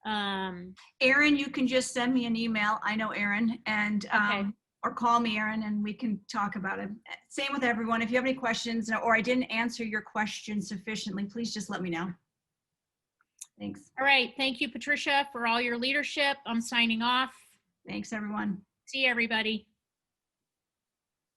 Erin, you can just send me an email. I know Erin, and Okay. Or call me, Erin, and we can talk about it. Same with everyone. If you have any questions or I didn't answer your question sufficiently, please just let me know. Thanks. All right. Thank you, Patricia, for all your leadership. I'm signing off. Thanks, everyone. See you, everybody.